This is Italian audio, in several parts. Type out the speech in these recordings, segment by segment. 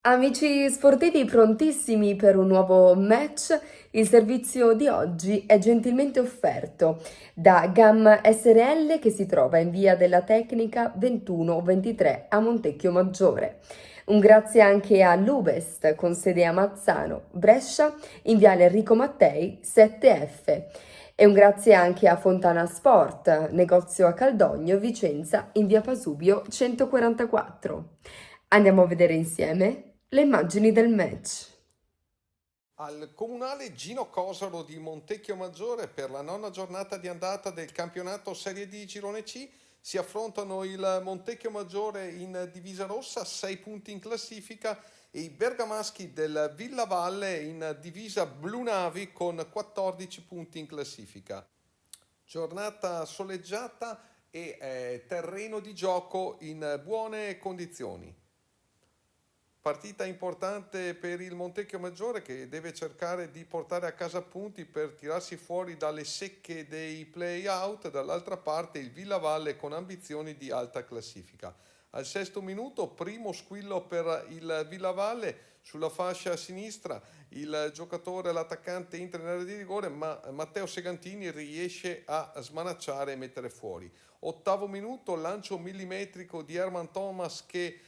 Amici sportivi prontissimi per un nuovo match? Il servizio di oggi è gentilmente offerto da Gam SRL che si trova in via della Tecnica 21-23 a Montecchio Maggiore. Un grazie anche a Lubest con sede a Mazzano, Brescia, in viale Enrico Mattei 7F. E un grazie anche a Fontana Sport, negozio a Caldogno, Vicenza, in via Pasubio 144. Andiamo a vedere insieme le immagini del match. Al comunale Gino Cosaro di Montecchio Maggiore per la nona giornata di andata del campionato Serie D Girone C si affrontano il Montecchio Maggiore in divisa rossa, 6 punti in classifica, e i bergamaschi del Villa Valle in divisa blu navi con 14 punti in classifica. Giornata soleggiata e terreno di gioco in buone condizioni. Partita importante per il Montecchio Maggiore che deve cercare di portare a casa punti per tirarsi fuori dalle secche dei play-out, dall'altra parte il Villavalle con ambizioni di alta classifica. Al sesto minuto, primo squillo per il Villavalle sulla fascia sinistra, il giocatore, l'attaccante entra in area di rigore, ma Matteo Segantini riesce a smanacciare e mettere fuori. Ottavo minuto, lancio millimetrico di Herman Thomas che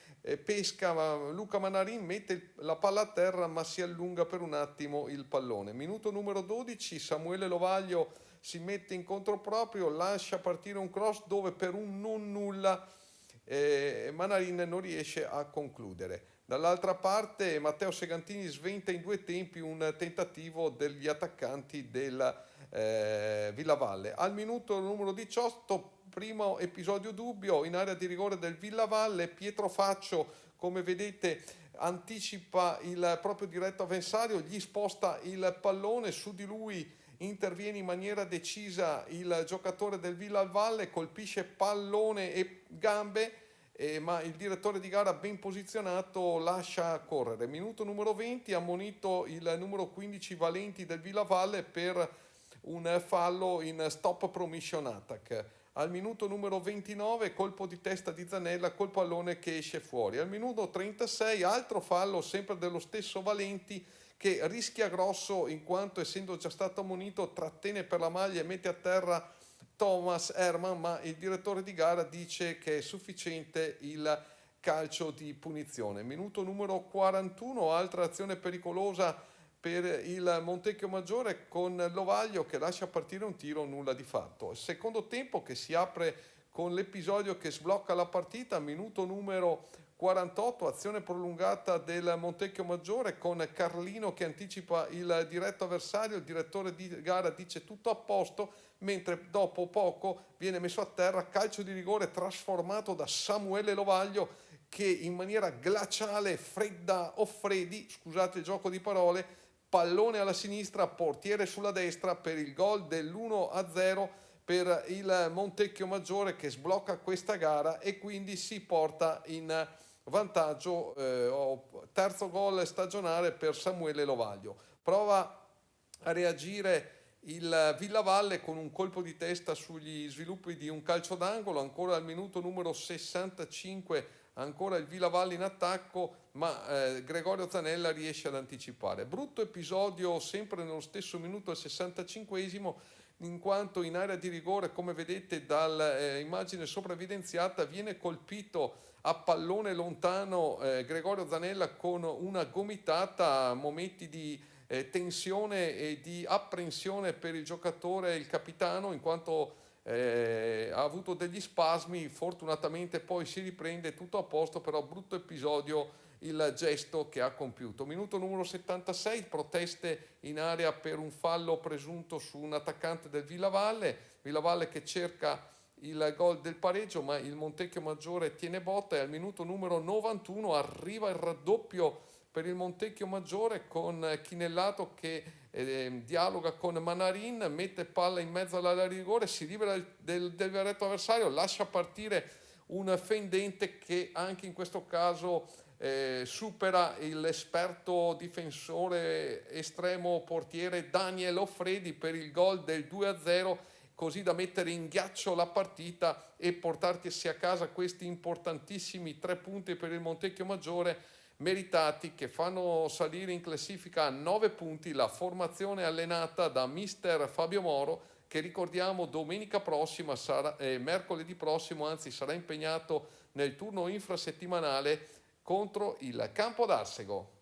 pesca Luca Manarin, mette la palla a terra ma si allunga per un attimo il pallone. Minuto numero 12, Samuele Lovaglio si mette in controproprio, lascia partire un cross dove per un non nulla Manarin non riesce a concludere. Dall'altra parte Matteo Segantini sventa in due tempi un tentativo degli attaccanti del Villavalle. Al minuto numero 18, primo episodio dubbio in area di rigore del Villavalle, Pietro Faccio, come vedete, anticipa il proprio diretto avversario, gli sposta il pallone, su di lui interviene in maniera decisa il giocatore del Villavalle, colpisce pallone e gambe, ma il direttore di gara ben posizionato lascia correre. Minuto numero 20, ammonito il numero 15 Valenti del Villavalle per un fallo in stop promission attack. Al minuto numero 29, colpo di testa di Zanella col pallone che esce fuori. Al minuto 36, altro fallo sempre dello stesso Valenti che rischia grosso in quanto, essendo già stato ammonito, trattiene per la maglia e mette a terra Thomas Herman, ma il direttore di gara dice che è sufficiente il calcio di punizione. Minuto numero 41, altra azione pericolosa per il Montecchio Maggiore con Lovaglio che lascia partire un tiro nulla di fatto. Il secondo tempo che si apre con l'episodio che sblocca la partita, minuto numero 48, azione prolungata del Montecchio Maggiore con Carlino che anticipa il diretto avversario, il direttore di gara dice tutto a posto, mentre dopo poco viene messo a terra calcio di rigore trasformato da Samuele Lovaglio che in maniera glaciale, fredda o freddi, scusate il gioco di parole, pallone alla sinistra, portiere sulla destra per il gol dell'1-0 per il Montecchio Maggiore che sblocca questa gara e quindi si porta in vantaggio, terzo gol stagionale per Samuele Lovaglio. Prova a reagire il Villavalle con un colpo di testa sugli sviluppi di un calcio d'angolo, ancora al minuto numero 65, ancora il Villavalle in attacco, ma Gregorio Zanella riesce ad anticipare. Brutto episodio sempre nello stesso minuto al 65esimo, in quanto in area di rigore, come vedete dall'immagine sopra evidenziata, viene colpito a pallone lontano Gregorio Zanella con una gomitata, momenti di tensione e di apprensione per il giocatore, il capitano, in quanto ha avuto degli spasmi, fortunatamente poi si riprende tutto a posto, però brutto episodio il gesto che ha compiuto. Minuto numero 76, proteste in area per un fallo presunto su un attaccante del Villavalle che cerca il gol del pareggio, ma il Montecchio Maggiore tiene botta e al minuto numero 91 arriva il raddoppio per il Montecchio Maggiore con Chinellato che dialoga con Manarin, mette palla in mezzo all'area di rigore, si libera del diretto avversario, lascia partire un fendente che anche in questo caso supera l'esperto difensore estremo portiere Daniel Offredi per il gol del 2-0, così da mettere in ghiaccio la partita e portarsi a casa questi importantissimi 3 punti per il Montecchio Maggiore meritati che fanno salire in classifica a 9 punti la formazione allenata da mister Fabio Moro, che ricordiamo domenica prossima mercoledì prossimo, anzi sarà impegnato nel turno infrasettimanale contro il Campo d'Arsego.